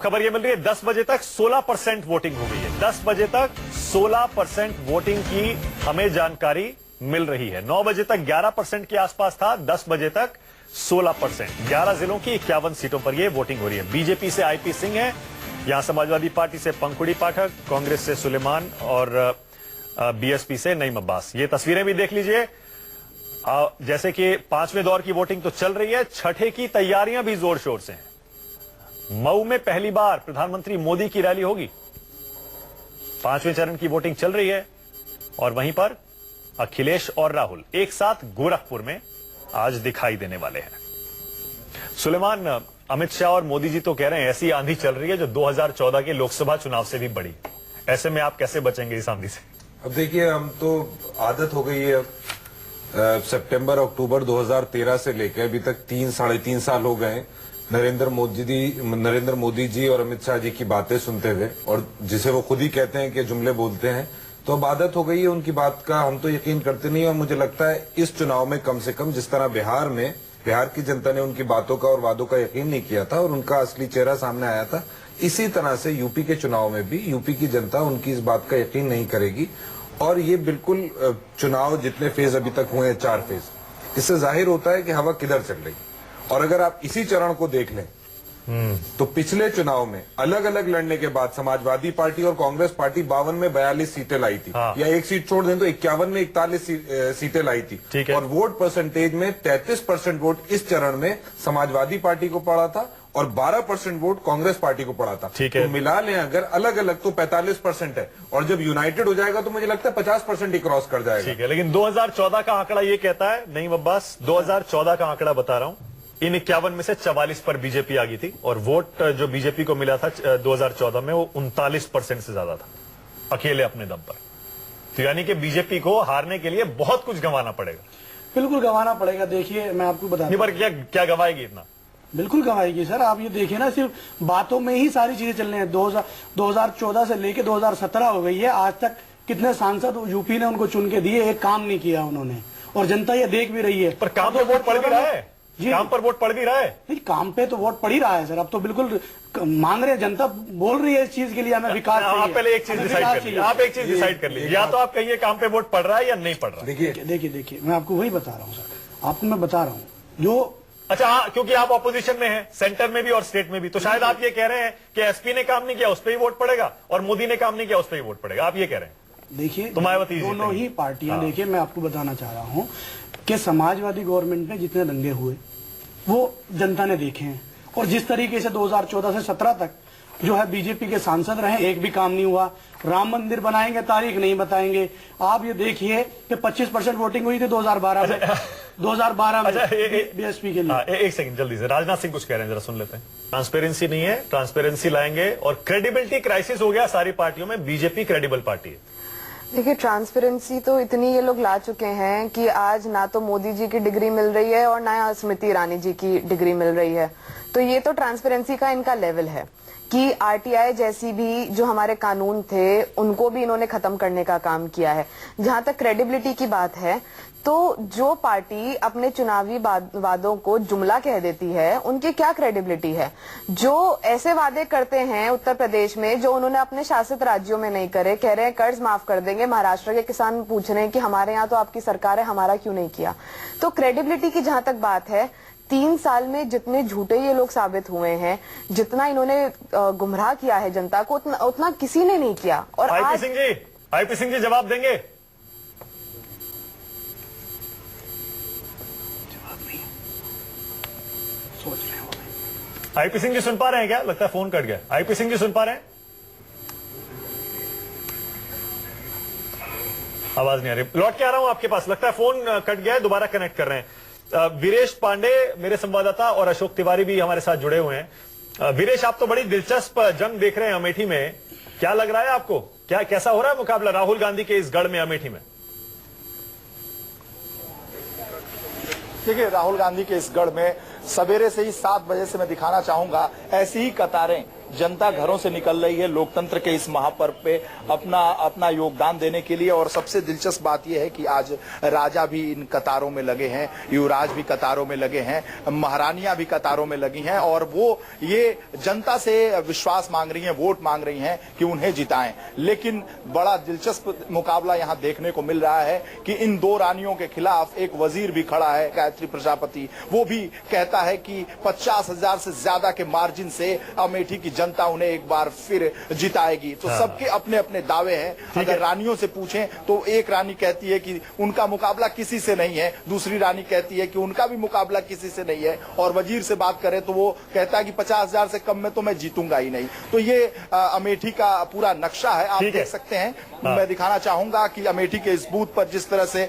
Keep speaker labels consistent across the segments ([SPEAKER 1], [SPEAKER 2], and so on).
[SPEAKER 1] खबर यह मिल रही है 10 बजे तक 16% वोटिंग हो गई है। 10 बजे तक 16% वोटिंग की हमें जानकारी मिल रही है। 9 बजे तक 11% के आसपास था, 10 बजे तक 16%। 11 जिलों की 51 सीटों पर यह वोटिंग हो रही है। बीजेपी से आईपी सिंह है, यहां समाजवादी पार्टी से पंखुड़ी पाठक, कांग्रेस से सुलेमान और बीएसपी से नईम अब्बास। ये तस्वीरें भी देख लीजिए। जैसे कि 5वें दौर की वोटिंग तो चल रही है, छठे की तैयारियां भी जोर शोर से हैं। मऊ में पहली बार प्रधानमंत्री मोदी की रैली होगी। 5वें चरण की वोटिंग चल रही है और वहीं पर अखिलेश और राहुल एक साथ गोरखपुर में आज दिखाई देने वाले हैं। सुलेमान, अमित शाह और मोदी जी तो कह रहे हैं ऐसी आंधी चल रही है जो 2014 के लोकसभा चुनाव से भी बड़ी। ऐसे में आप कैसे बचेंगे इस आंधी से?
[SPEAKER 2] अब देखिए, हम तो आदत हो गई है। सितंबर अक्टूबर 2013 से लेकर अभी तक 3-3.5 साल हो गए नरेंद्र मोदी जी और अमित शाह जी की बातें सुनते हुए, और जिसे वो खुद ही कहते हैं कि जुमले बोलते हैं। तो अब आदत हो गई है उनकी बात का, हम तो यकीन करते नहीं। और मुझे लगता है इस चुनाव में कम से कम जिस तरह बिहार की जनता ने उनकी बातों का और वादों का यकीन नहीं किया था और उनका असली चेहरा सामने आया था, इसी तरह से यूपी के चुनाव में भी यूपी की जनता उनकी इस बात का यकीन नहीं करेगी। और ये बिल्कुल चुनाव जितने फेज अभी तक हुए हैं, 4 फेज, इससे जाहिर होता है कि हवा किधर चल रही। और अगर आप इसी चरण को देख लें तो पिछले चुनाव में अलग अलग लड़ने के बाद समाजवादी पार्टी और कांग्रेस पार्टी 52 में 42 सीटें लाई थी।
[SPEAKER 1] हाँ।
[SPEAKER 2] या एक सीट छोड़ दें तो 51 में 41 सीटें लाई थी। और वोट परसेंटेज में 33% वोट इस चरण में समाजवादी पार्टी को पड़ा था और 12% वोट कांग्रेस पार्टी को पड़ा था। तो मिला लें अगर अलग अलग तो 45% है, और जब यूनाइटेड हो जाएगा तो मुझे लगता है 50% ही क्रॉस कर जाएगा।
[SPEAKER 1] ठीक है, लेकिन 2014 का आंकड़ा ये कहता है, नईम अब्बास, 2014 का आंकड़ा बता रहा हूं, इन 51 में से 44 पर बीजेपी आ गई थी और वोट जो बीजेपी को मिला था 2014 में वो 39% से ज्यादा था, अकेले अपने दम पर। तो यानी कि बीजेपी को हारने के लिए बहुत कुछ गंवाना पड़ेगा।
[SPEAKER 3] बिल्कुल गंवाना पड़ेगा। देखिए, मैं आपको बता दूं,
[SPEAKER 1] पर क्या गंवाएगी इतना?
[SPEAKER 3] बिल्कुल गंवाएगी सर। आप ये देखिए ना, सिर्फ बातों में ही सारी चीजें चल रही हैं। 2014 से लेके 2017 हो गई है, आज तक कितने सांसद यूपी ने उनको चुन के दिए, एक काम नहीं किया उन्होंने, और जनता ये देख भी रही है।
[SPEAKER 1] पर काम तो वोट पड़ भी रहा है जी, काम पर वोट पड़ भी रहा है।
[SPEAKER 3] नहीं, काम पे तो वोट पड़ ही रहा है सर। अब तो बिल्कुल मांग रहे, जनता बोल रही है इस चीज के लिए हमें विकास चाहिए।
[SPEAKER 1] आप पहले एक चीज डिसाइड कर लीजिए, आप एक चीज डिसाइड कर लीजिए, या तो आप कहिए काम पे वोट पड़ रहा है या नहीं पड़ रहा है।
[SPEAKER 3] देखिए मैं आपको वही बता रहा हूँ सर, आपको मैं बता रहा हूँ जो।
[SPEAKER 1] अच्छा हाँ, क्योंकि आप ऑपोजिशन में हैं, सेंटर में भी और स्टेट में भी, तो शायद आप ये कह रहे हैं कि एसपी ने काम नहीं किया उस पर ही वोट पड़ेगा और मोदी ने काम नहीं किया उस पर ही वोट पड़ेगा, आप ये कह रहे हैं?
[SPEAKER 3] देखिए,
[SPEAKER 1] तो मायावती
[SPEAKER 3] दोनों ही पार्टियां, देखिए मैं आपको बताना चाह रहा हूँ कि समाजवादी गवर्नमेंट में जितने दंगे हुए वो जनता ने देखे हैं, और जिस तरीके से 2014 से 17 तक जो है बीजेपी के सांसद रहे, एक भी काम नहीं हुआ। राम मंदिर बनाएंगे, तारीख नहीं बताएंगे। आप ये देखिए कि 25% वोटिंग हुई थी 2012 में। 2012 में बीएसपी के लिए।
[SPEAKER 1] एक सेकंड जल्दी से, राजनाथ सिंह कुछ कह रहे हैं, जरा सुन लेते हैं। ट्रांसपेरेंसी नहीं है, ट्रांसपेरेंसी लाएंगे, और क्रेडिबिलिटी क्राइसिस हो गया सारी पार्टियों में, बीजेपी क्रेडिबल पार्टी है।
[SPEAKER 4] देखिए, ट्रांसपेरेंसी तो इतनी ये लोग ला चुके हैं कि आज ना तो मोदी जी की डिग्री मिल रही है और ना स्मृति ईरानी जी की डिग्री मिल रही है। तो ये तो ट्रांसपेरेंसी का इनका लेवल है कि आरटीआई जैसी भी जो हमारे कानून थे उनको भी इन्होंने खत्म करने का काम किया है। जहां तक क्रेडिबिलिटी की बात है, तो जो पार्टी अपने चुनावी वादों को जुमला कह देती है, उनकी क्या क्रेडिबिलिटी है? जो ऐसे वादे करते हैं उत्तर प्रदेश में जो उन्होंने अपने शासित राज्यों में नहीं करे, कह रहे हैं कर्ज माफ कर देंगे, महाराष्ट्र के किसान पूछ रहे हैं कि हमारे यहाँ तो आपकी सरकार है, हमारा क्यों नहीं किया? तो क्रेडिबिलिटी की जहां तक बात है, 3 साल में जितने झूठे ये लोग साबित हुए हैं, जितना इन्होंने गुमराह किया है जनता को, उतना किसी ने नहीं किया। और
[SPEAKER 1] आईपी सिंह जी जवाब देंगे? आईपी सिंह जी सुन पा रहे हैं क्या? लगता है फोन कट गया। आईपी सिंह जी सुन पा रहे हैं? आवाज नहीं आ रही, लौट के आ रहा हूं आपके पास। लगता है फोन कट गया है, दोबारा कनेक्ट कर रहे हैं। वीरेश पांडे मेरे संवाददाता और अशोक तिवारी भी हमारे साथ जुड़े हुए हैं। वीरेश, आप तो बड़ी दिलचस्प जंग देख रहे हैं अमेठी में, क्या लग रहा है आपको? कैसा हो रहा है मुकाबला राहुल गांधी के इस गढ़ में अमेठी में?
[SPEAKER 5] देखिए, राहुल गांधी के इस गढ़ में सवेरे से ही 7 बजे से मैं दिखाना चाहूंगा ऐसी ही कतारें
[SPEAKER 6] जनता घरों से निकल रही है लोकतंत्र के इस महापर्व पे अपना योगदान देने के लिए। और सबसे दिलचस्प बात यह है कि आज राजा भी इन कतारों में लगे हैं, युवराज भी कतारों में लगे हैं, महारानियां भी कतारों में लगी हैं और वो ये जनता से विश्वास मांग रही हैं, वोट मांग रही हैं कि उन्हें जिताएं। लेकिन बड़ा दिलचस्प मुकाबला यहां देखने को मिल रहा है कि इन दो रानियों के खिलाफ एक वजीर भी खड़ा है, गायत्री प्रजापति। वो भी कहता है कि 50,000 से ज्यादा के मार्जिन से अमेठी की जनता उन्हें एक बार फिर जिताएगी। तो सबके अपने अपने दावे हैं। अगर रानियों से पूछें तो एक रानी कहती है कि उनका मुकाबला किसी से नहीं है, दूसरी रानी कहती है कि उनका भी मुकाबला किसी से नहीं है, और वजीर से बात करें तो वो कहता है कि 50,000 से कम में तो मैं जीतूंगा ही नहीं। तो ये अमेठी का पूरा नक्शा है, आप देख सकते हैं। मैं दिखाना चाहूंगा कि अमेठी के इस बूथ पर जिस तरह से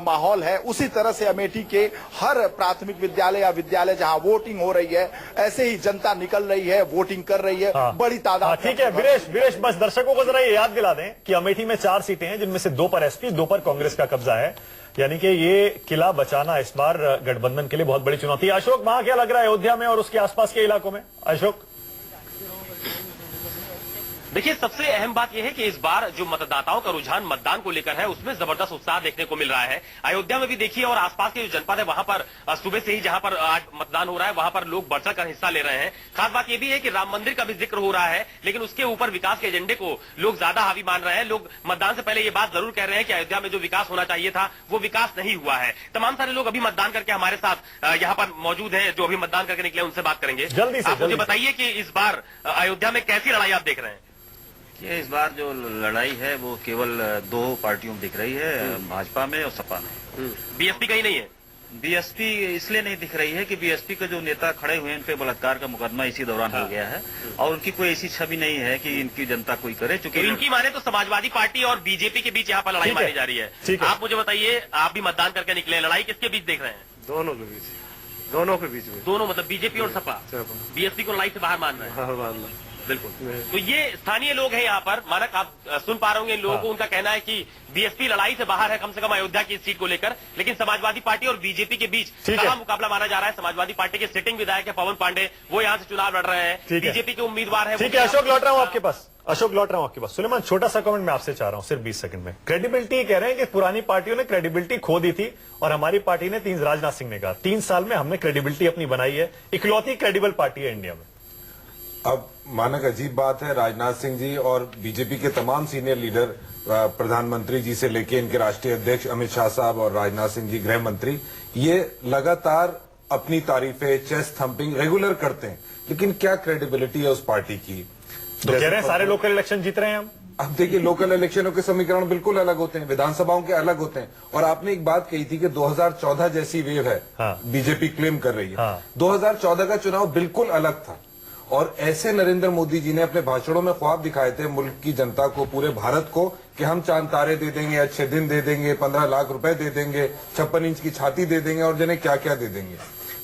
[SPEAKER 6] माहौल है, उसी तरह से अमेठी के हर प्राथमिक विद्यालय या विद्यालय जहां वोटिंग हो रही है, ऐसे ही जनता निकल रही है, वोटिंग कर रही है। बड़ी तादाद।
[SPEAKER 1] ठीक है वीरेश, बस दर्शकों को जरा ये याद दिला दें कि अमेठी में 4 सीटें हैं, जिनमें से 2 पर एसपी, 2 पर कांग्रेस का कब्जा है। यानी कि ये किला बचाना इस बार गठबंधन के लिए बहुत बड़ी चुनौती है। अशोक, वहां क्या लग रहा है अयोध्या में और उसके आसपास के इलाकों में? अशोक,
[SPEAKER 7] देखिए, सबसे अहम बात यह है कि इस बार जो मतदाताओं का रुझान मतदान को लेकर है, उसमें जबरदस्त उत्साह देखने को मिल रहा है। अयोध्या में भी देखिए और आसपास के जो जनपद है वहां पर सुबह से ही जहां पर आज मतदान हो रहा है वहां पर लोग बढ़ चढ़कर हिस्सा ले रहे हैं। खास बात यह भी है कि राम मंदिर का भी जिक्र हो रहा है, लेकिन उसके ऊपर विकास के एजेंडे को लोग ज्यादा हावी मान रहे हैं। लोग मतदान से पहले ये बात जरूर कह रहे हैं कि अयोध्या में जो विकास होना चाहिए था वो विकास नहीं हुआ है। तमाम सारे लोग अभी मतदान करके हमारे साथ यहाँ पर मौजूद है, जो अभी मतदान करके निकले, उनसे बात करेंगे।
[SPEAKER 1] जल्दी से
[SPEAKER 7] आप मुझे बताइए कि इस बार अयोध्या में कैसी लड़ाई आप देख रहे हैं?
[SPEAKER 8] ये इस बार जो लड़ाई है वो केवल 2 पार्टियों में दिख रही है, भाजपा में और सपा में।
[SPEAKER 7] बीएसपी कहीं नहीं है।
[SPEAKER 8] बीएसपी इसलिए नहीं दिख रही है कि बीएसपी के जो नेता खड़े हुए हैं, इन पे बलात्कार का मुकदमा इसी दौरान हो गया है और उनकी कोई ऐसी छवि नहीं है कि इनकी जनता कोई करे।
[SPEAKER 7] तो इनकी माने तो समाजवादी पार्टी और बीजेपी के बीच यहाँ पर लड़ाई मानी जा रही है। आप मुझे बताइए, आप भी मतदान करके निकले, लड़ाई किसके बीच देख रहे हैं?
[SPEAKER 5] दोनों के बीच, दोनों के बीच में।
[SPEAKER 7] दोनों मतलब बीजेपी और सपा? बीएसपी को लड़ाई से बाहर मान रहे हैं। बिल्कुल। तो ये स्थानीय लोग हैं यहाँ पर, मानक आप सुन पा रहे होंगे इन लोगों को। उनका कहना है कि बीएसपी लड़ाई से बाहर है, कम से कम अयोध्या की इस सीट को लेकर, लेकिन समाजवादी पार्टी और बीजेपी के बीच कड़ा मुकाबला माना जा रहा है। समाजवादी पार्टी के सिटिंग विधायक है पवन पांडे, वो यहाँ से चुनाव लड़ रहे हैं। बीजेपी के उम्मीदवार है।
[SPEAKER 1] ठीक है अशोक, लौट रहा हूं आपके पास। सुलेमान, छोटा सा कमेंट मैं आपसे चाह रहा हूं, सिर्फ 20 सेकंड में। क्रेडिबिलिटी कह रहे हैं कि पुरानी पार्टियों ने क्रेडिबिलिटी खो दी थी और हमारी पार्टी ने, राजनाथ सिंह ने कहा, 3 साल में हमने क्रेडिबिलिटी अपनी बनाई है, इकलौती क्रेडिबल पार्टी है इंडिया में।
[SPEAKER 2] अब मानक अजीब बात है, राजनाथ सिंह जी और बीजेपी के तमाम सीनियर लीडर, प्रधानमंत्री जी से लेके इनके राष्ट्रीय अध्यक्ष अमित शाह साहब और राजनाथ सिंह जी गृह मंत्री, ये लगातार अपनी तारीफें, चेस्ट थम्पिंग रेगुलर करते हैं, लेकिन क्या क्रेडिबिलिटी है उस पार्टी की?
[SPEAKER 1] तो कह रहे हैं सारे लोकल इलेक्शन जीत रहे हैं हम।
[SPEAKER 2] अब देखिए, लोकल इलेक्शनों के समीकरण बिल्कुल अलग होते हैं, विधानसभाओं के अलग होते हैं। और आपने एक बात कही थी कि 2014 जैसी वेव है, बीजेपी क्लेम कर रही है। 2014 का चुनाव बिल्कुल अलग था और ऐसे नरेंद्र मोदी जी ने अपने भाषणों में ख्वाब दिखाए थे मुल्क की जनता को, पूरे भारत को, कि हम चांद तारे दे देंगे, अच्छे दिन दे देंगे, 15 लाख रुपए दे देंगे, 56 इंच की छाती दे देंगे और जिन्हें क्या क्या दे देंगे।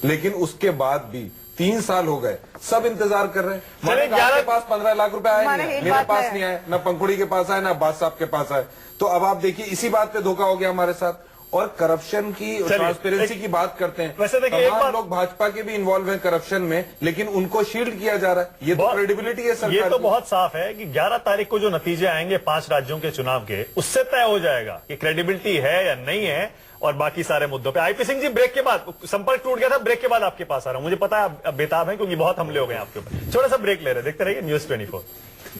[SPEAKER 2] लेकिन उसके बाद भी 3 साल हो गए, सब इंतजार कर रहे हैं। मेरे पास 15 लाख रुपए आए नहीं, मेरे पास नहीं आए, न पंखुड़ी के पास आए, न अब्बास साहब के पास आए। तो अब आप देखिए, इसी बात पे धोखा हो गया हमारे साथ। और करप्शन की, ट्रांसपेरेंसी की बात करते हैं,
[SPEAKER 1] वैसे देखिए, एक बार
[SPEAKER 2] लोग भाजपा के भी इन्वॉल्व हैं करप्शन में, लेकिन उनको शील्ड किया जा रहा है। ये तो क्रेडिबिलिटी है सरकार।
[SPEAKER 1] ये तो बहुत साफ है कि 11 तारीख को जो नतीजे आएंगे 5 राज्यों के चुनाव के, उससे तय हो जाएगा कि क्रेडिबिलिटी है या नहीं है, और बाकी सारे मुद्दों पे। आईपी सिंह जी, ब्रेक के बाद संपर्क टूट गया था, ब्रेक के बाद आपके पास आ रहा हूं। मुझे पता है आप बेताब हैं क्योंकि बहुत हमले हो गए आपके ऊपर। छोटा सा ब्रेक ले रहे, देखते रहिए न्यूज़ 24।